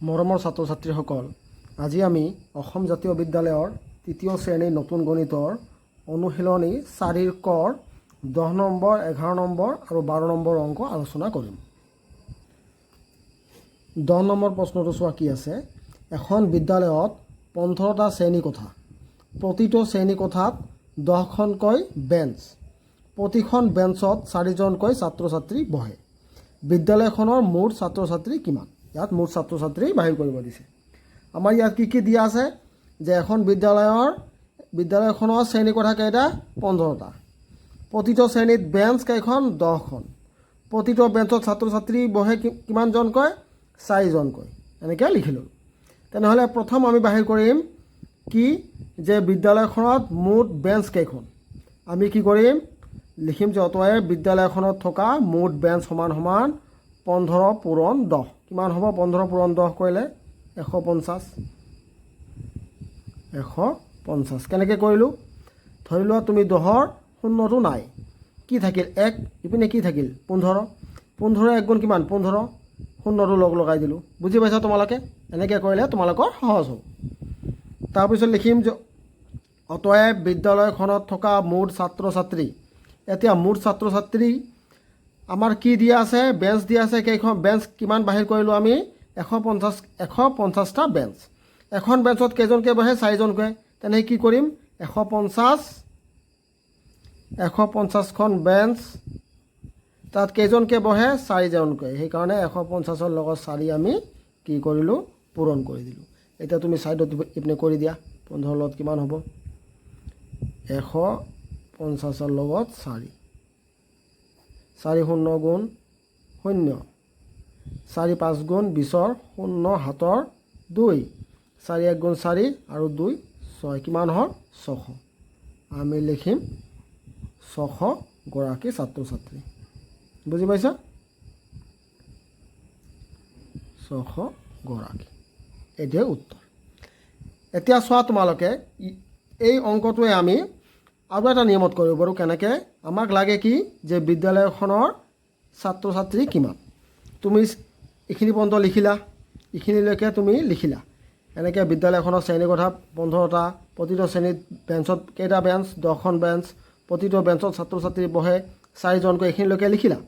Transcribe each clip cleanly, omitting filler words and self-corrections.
মৰমৰ ছাত্ৰ ছাত্ৰীসকল, আজি আমি অসম জাতীয় বিদ্যালয়ৰ তৃতীয় শ্ৰেণীৰ নতুন গণিতৰ অনুশীলনী 4ৰ কৰ 10 নম্বৰ, 11 নম্বৰ আৰু 12 নম্বৰ অংক আলোচনা কৰিম। 10 নম্বৰ প্ৰশ্নটো চোৱা কি আছে। এখন বিদ্যালয়ত 15টা শ্ৰেণীকোঠা, প্ৰতিটো শ্ৰেণীকোঠাত 10খনকৈ বেঞ্চ, প্ৰতিখন বেঞ্চত 4জনকৈ ছাত্ৰ ছাত্ৰী বহে। বিদ্যালয়খনৰ মুঠ ছাত্ৰ ছাত্ৰী কিমান? ইয়াত মুঠ ছাত্ৰ ছাত্ৰী বাহিৰ কৰিব দিছে। আমাৰ ইয়াত কি দিয়া আছে যে এখন বিদ্যালয়খনৰ শ্ৰেণীকোঠা কেইটা? 15টা। প্ৰতিটো শ্ৰেণীত বেঞ্চ কেইখন? 10খন। প্ৰতিটো বেঞ্চত ছাত্ৰ ছাত্ৰী বহে কিমানজনকৈ? 4জনকৈ। এনেকৈ লিখিলোঁ। তেনেহ'লে প্ৰথম আমি বাহিৰ কৰিম কি যে বিদ্যালয়খনত মুঠ বেঞ্চ কেইখন। আমি কি কৰিম? লিখিম যে অতএব বিদ্যালয়খনত থকা মুঠ বেঞ্চ সমান 15 পূৰণ 10। কিমান হ'ব? 15 পূৰণ 10 কৰিলে 150। 150 কেনেকৈ কৰিলোঁ? ধৰি লোৱা তুমি 10ৰ শূন্যটো নাই, কি থাকিল? 1। ইপিনে কি থাকিল? 15। 15 1 গুণ কিমান? 15। শূন্যটো লগাই দিলোঁ। বুজি পাইছা তোমালোকে? এনেকৈ কৰিলে তোমালোকৰ সহজ হ'ব। তাৰপিছত লিখিম যে অতএব বিদ্যালয়খনত থকা মুঠ ছাত্ৰ ছাত্ৰী। এতিয়া মুঠ ছাত্ৰ ছাত্ৰী আমাৰ কি দিয়া আছে? বেঞ্চ দিয়া আছে। কেইখন বেঞ্চ কিমান বাহিৰ কৰিলোঁ আমি? 150টা বেঞ্চ। এখন বেঞ্চত কেইজনকৈ বহে? 4জনকৈ। তেনেকৈ কি কৰিম? 150খন বেঞ্চ, তাত কেইজনকৈ বহে? 4জনকৈ। সেইকাৰণে 150ৰ লগত 4 আমি কি কৰিলোঁ? পূৰণ কৰি দিলোঁ। এতিয়া তুমি ছাইডত ইপিনে কৰি দিয়া। 15ৰ লগত কিমান হ'ব? 150ৰ লগত 4। 4 0 গুণ 0, 4 5 গুণ 20ৰ 0 7ৰ 2, 4 1 গুণ 4 আৰু 2 6। কিমান হ'ল? 600। আমি লিখিম 600 গৰাকী ছাত্ৰ ছাত্ৰী। বুজি পাইছা? 600 গৰাকী। এইটোৱে উত্তৰ। এতিয়া চোৱা তোমালোকে, এই অংকটোৱে আমি আৰু এটা নিয়মত কৰিব পাৰোঁ। কেনেকৈ? আমাক লাগে কি যে বিদ্যালয়খনৰ ছাত্ৰ ছাত্ৰী কিমান। তুমি এইখিনি পৰ্যন্ত লিখিলা, এইখিনিলৈকে তুমি লিখিলা। এনেকৈ বিদ্যালয়খনৰ শ্ৰেণীকোঠা 15টা, প্ৰতিটো শ্ৰেণীত বেঞ্চত কেইটা বেঞ্চ? 10খন বেঞ্চ, প্ৰতিটো বেঞ্চত ছাত্ৰ ছাত্ৰী বহে 4জনকৈ। এইখিনিলৈকে লিখিলা।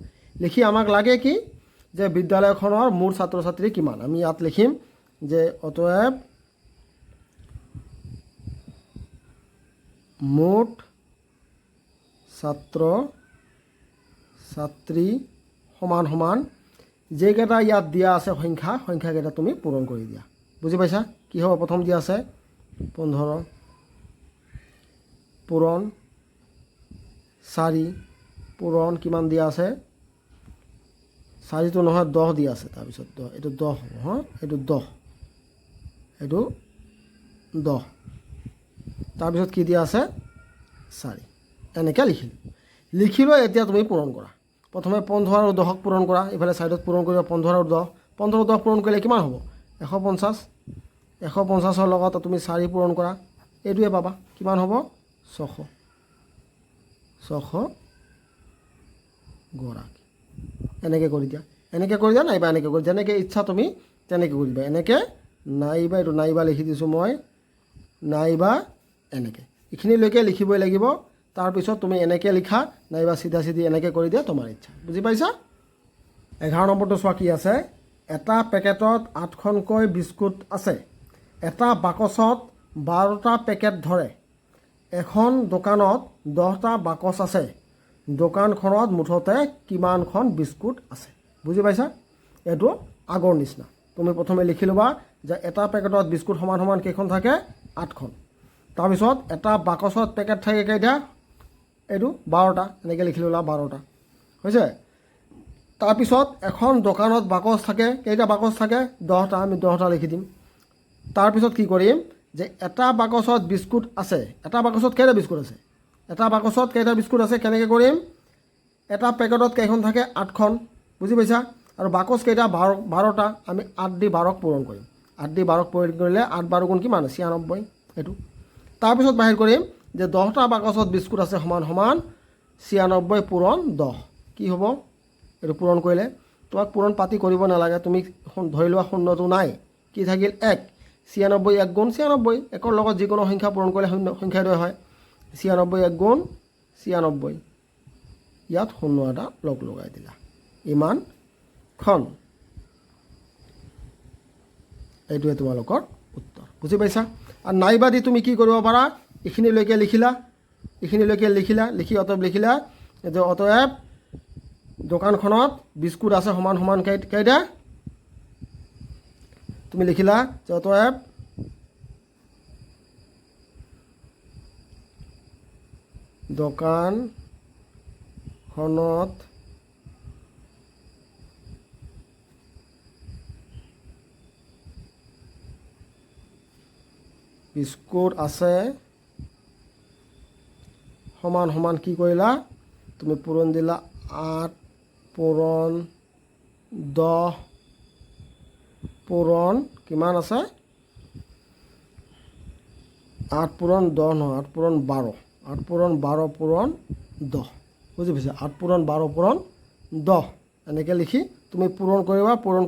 লিখি আমাক লাগে কি যে বিদ্যালয়খনৰ মুঠ ছাত্ৰ ছাত্ৰী কিমান। আমি ইয়াত লিখিম যে অতএব মুঠ ছাত্ৰ ছাত্ৰী সমান যেইকেইটা ইয়াত দিয়া আছে সংখ্যাকেইটা তুমি পূৰণ কৰি দিয়া। বুজি পাইছা? কি হ'ব? প্ৰথম দিয়া আছে 15 পূৰণ 4 পূৰণ কিমান দিয়া আছে? 4টো নহয় 10 দিয়া আছে। তাৰপিছত 10, এইটো 10 হ'ব। হা, এইটো 10, এইটো 10। তাৰপিছত কি দিয়া আছে? 4। এনেকৈ লিখিলোঁ। এতিয়া তুমি পূৰণ কৰা। প্ৰথমে 15 আৰু 10ক পূৰণ কৰা। ইফালে ছাইডত পূৰণ কৰিবা 15 আৰু 10। 15 10 পূৰণ কৰিলে কিমান হ'ব? 150। 150ৰ লগত তুমি 4 পূৰণ কৰা, এইটোৱে পাবা। কিমান হ'ব? 600। 600 গৰাকী। এনেকৈ কৰি দিয়া। নাইবা এনেকৈ কৰি, যেনেকৈ ইচ্ছা তুমি তেনেকৈ কৰিবা। এনেকৈ নাইবা, এইটো নাইবা লিখি দিছোঁ মই, নাইবা এনেকৈ। এইখিনিলৈকে লিখিবই লাগিব। তাৰপিছত তুমি এনেকৈ লিখা, নাইবা চিধা এনেকৈ কৰি দিয়া, তোমাৰ ইচ্ছা। বুজি পাইছা? 11 নম্বৰটো চোৱা কি আছে। এটা পেকেটত 8খনকৈ বিস্কুট আছে। এটা বাকচত 12টা পেকেট ধৰে। এখন দোকানত 10টা বাকচ আছে। দোকানখনত মুঠতে কিমানখন বিস্কুট আছে? বুজি পাইছা? এইটো আগৰ নিচিনা। তুমি প্ৰথমে লিখি ল'বা যে এটা পেকেটত বিস্কুট সমান কেইখন থাকে? 8খন। তাৰপিছত এটা বাকচত পেকেট থাকে কেইটা? এইটো 12টা। এনেকৈ লিখি ল'লা 12টা। হৈছে? তাৰপিছত এখন দোকানত বাকচ থাকে। কেইটা বাকচ থাকে? 10টা। আমি 10টা লিখি দিম। তাৰপিছত কি কৰিম যে এটা বাকচত বিস্কুট আছে। এটা বাকচত কেইটা বিস্কুট আছে? এটা বাকচত কেইটা বিস্কুট আছে? কেনেকৈ কৰিম? এটা পেকেটত কেইখন থাকে? 8খন। বুজি পাইছা? আৰু বাকচ কেইটা? 12টা। আমি 8 দি 12ক পূৰণ কৰিম। 8 দি 12ক পূৰণ কৰিলে 8 12 গুণ কিমান? 96। এইটো। তাৰপিছত বাহিৰ কৰিম যে 10টা বাকচত বিস্কুট আছে সমান 96 পূৰণ 10। কি হ'ব? এইটো পূৰণ কৰিলে তোমাক পূৰণ পাতি কৰিব নালাগে। তুমি ধৰি লোৱা শূন্যটো নাই, কি থাকিল 1 96 1 গুণ 96 একৰ লগত যিকোনো সংখ্যা পূৰণ কৰিলে সংখ্যাদ্বয় হয় 96 1 গুণ 96 ইয়াত শূন্য এটা লগাই দিলা ইমানখন এইটোৱে তোমালোকৰ উত্তৰ বুজি পাইছা আৰু নাইবা দি তুমি কি কৰিব পাৰা এইখিনিলৈকে লিখিলা লিখি অতএব লিখিলা যে অতএব দোকানখনত বিস্কুট আছে সমান সমান কেইটা তুমি লিখিলা যে অতএব দোকানখনত বিস্কুট আছে সমান সমান কি কৰিলা তুমি পূৰণ দিলা 8 পূৰণ 10 পূৰণ কিমান আছে 8 পূৰণ 10 নহয় 8 পূৰণ 12 8 পূৰণ 12 পূৰণ 10 বুজি পাইছা 8 পূৰণ 12 পূৰণ 10 এনেকৈ লিখি তুমি পূৰণ কৰিবা পূৰণ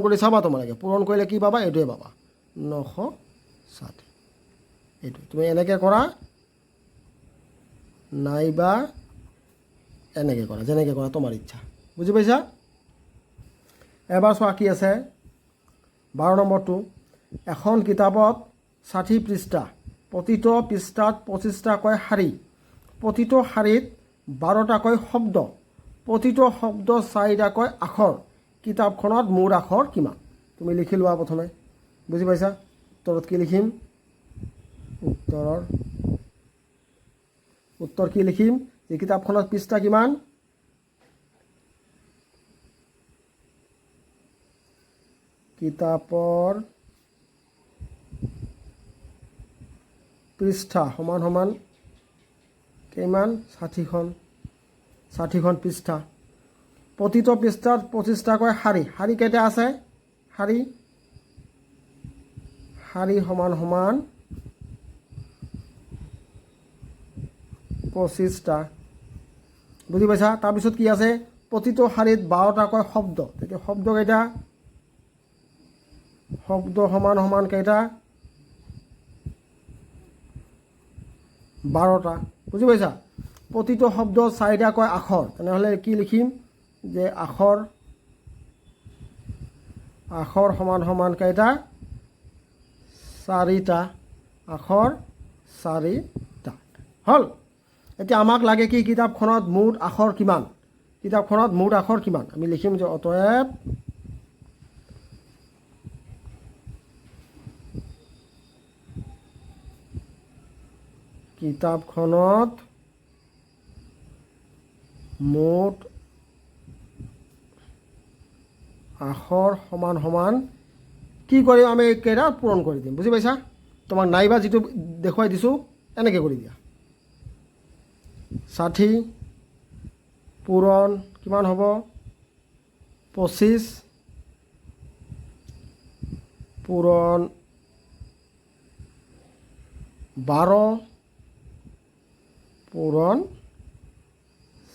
কৰি চাবা তোমালোকে পূৰণ কৰিলে কি পাবা এইটোৱে পাবা 960 এইটো তুমি এনেকৈ কৰা নাইবা এনেকৈ কৰা যেনেকৈ কৰা তোমাৰ ইচ্ছা বুজি পাইছা এবাৰ চোৱা কি আছে 12 নম্বৰটো এখন কিতাপত 60 পৃষ্ঠা প্ৰতিটো পৃষ্ঠাত 25টাকৈ শাৰী প্ৰতিটো শাৰীত 12টাকৈ শব্দ প্ৰতিটো শব্দ 4টাকৈ আখৰ কিতাপখনত মুঠ আখৰ কিমান তুমি লিখি লোৱা প্ৰথমে বুজি পাইছা উত্তৰত কি লিখিম উত্তৰ কি লিখিম যে কিতাপখনত পৃষ্ঠা কিমান কিতাপৰ পৃষ্ঠা সমান সমান কিমান 60খন পৃষ্ঠা প্ৰতিটো পৃষ্ঠাত 25টাকৈ শাৰী কেইটা আছে শাৰী সমান সমান 25টা বুজি পাইছা তাৰপিছত কি আছে প্ৰতিটো শাৰীত 12টাকৈ শব্দ তেতিয়া শব্দ কেইটা শব্দ সমান সমান কেইটা 12টা বুজি পাইছা প্ৰতিটো শব্দ 4টাকৈ আখৰ তেনেহ'লে কি লিখিম যে আখৰ সমান সমান কেইটা 4টা আখৰ 4টা হ'ল এতিয়া আমাক লাগে কি কিতাপখনত মুঠ আখৰ কিমান আমি লিখিম যে অতএব কিতাপখনত মুঠ আখৰ সমান সমান কি কৰিম আমি কেইটা পূৰণ কৰি দিম বুজি পাইছা তোমাক নাইবা যিটো দেখুৱাই দিছোঁ এনেকৈ কৰি দিয়া 60 পূৰণ কিমান হ'ব 25 পূৰণ 12 পূৰণ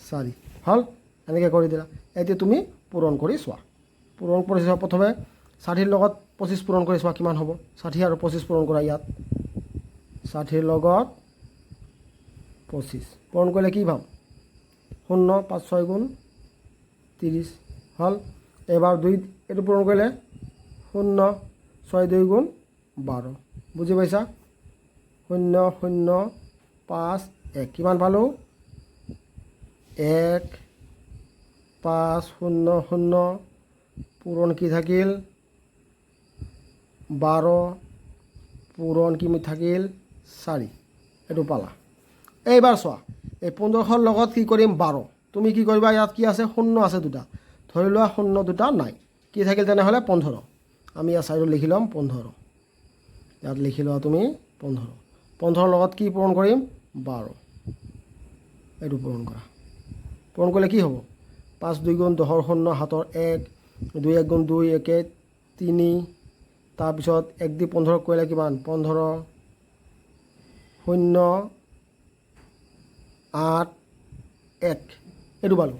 4 হ'ল এনেকৈ কৰি দিলা এতিয়া তুমি পূৰণ কৰি চোৱা প্ৰথমে 60ৰ লগত 25 পূৰণ কৰি চোৱা কিমান হ'ব 60 আৰু 25 পূৰণ কৰা ইয়াত 60ৰ লগত 25 পূৰণ কৰিলে কি পাম 0 5 6 গুণ 30 হ'ল এবাৰ 2 এইটো পূৰণ কৰিলে 0 6 2 গুণ 12 বুজি পাইছা 0 0 5 1 কিমান পালোঁ 1 5 0 0 পূৰণ কি থাকিল 12 পূৰণ কি থাকিল 4 এইটো পালা এইবাৰ চোৱা এই 1500 লগত কি কৰিম 12 তুমি কি কৰিবা ইয়াত কি আছে 0 আছে দুটা ধৰি লোৱা 0 দুটা নাই কি থাকিল তেনেহ'লে 15 আমি ইয়াৰ চাইডত লিখি ল'ম 15 ইয়াত লিখি লোৱা তুমি 15 লগত কি পূৰণ কৰিম 12 এইটো পূৰণ কৰা পূৰণ কৰিলে কি হ'ব 5 2 গুণ 10 0 হাতৰ 1 2 1 গুণ 2 1 3 তাৰপিছত 1 দি 15 কৰিলে কিমান 15 0 8 1 এইটো পালোঁ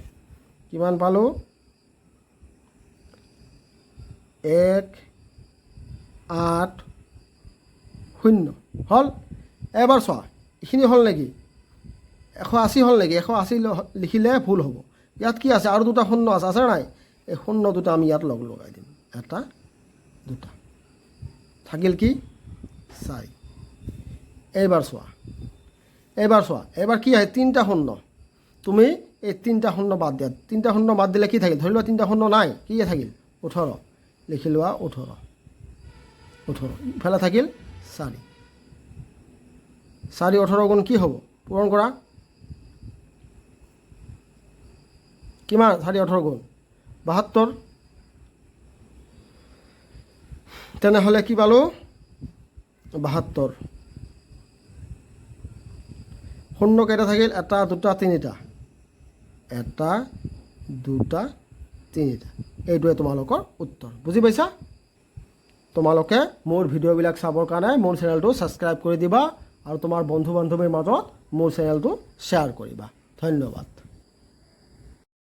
কিমান পালোঁ 1 8 0 হ'ল এবাৰ চোৱা এইখিনি হ'ল নেকি 180 হ'ল নেকি 180 লিখিলে ভুল হ'ব ইয়াত কি আছে আৰু দুটা শূন্য আছে নাই এই শূন্য দুটা আমি ইয়াত লগাই দিম এটা দুটা থাকিল কি 4 এইবাৰ চোৱা এইবাৰ কি আহে তিনিটা শূন্য তুমি এই তিনিটা শূন্য বাদ দিয়া তিনিটা শূন্য বাদ দিলে কি থাকিল ধৰি লোৱা তিনিটা শূন্য নাই কি থাকিল 18 লিখি লোৱা 18 ইফালে থাকিল 4 18 গুণ কি হ'ব পূৰণ কৰা কিমান 4 18 গুণ 72 তেনেহ'লে কি পালোঁ 72 শূন্য কেইটা থাকিল এটা দুটা তিনিটা এটা দুটা তিনিটা এইটোৱে তোমালোকৰ উত্তৰ বুজি পাইছা তোমালোকে মোৰ ভিডিঅ'বিলাক চাবৰ কাৰণে মোৰ চেনেলটো ছাবস্ক্ৰাইব কৰি দিবা আৰু তোমাৰ বন্ধু বান্ধৱীৰ মাজত মোৰ চেনেলটো শ্বেয়াৰ কৰিবা ধন্যবাদ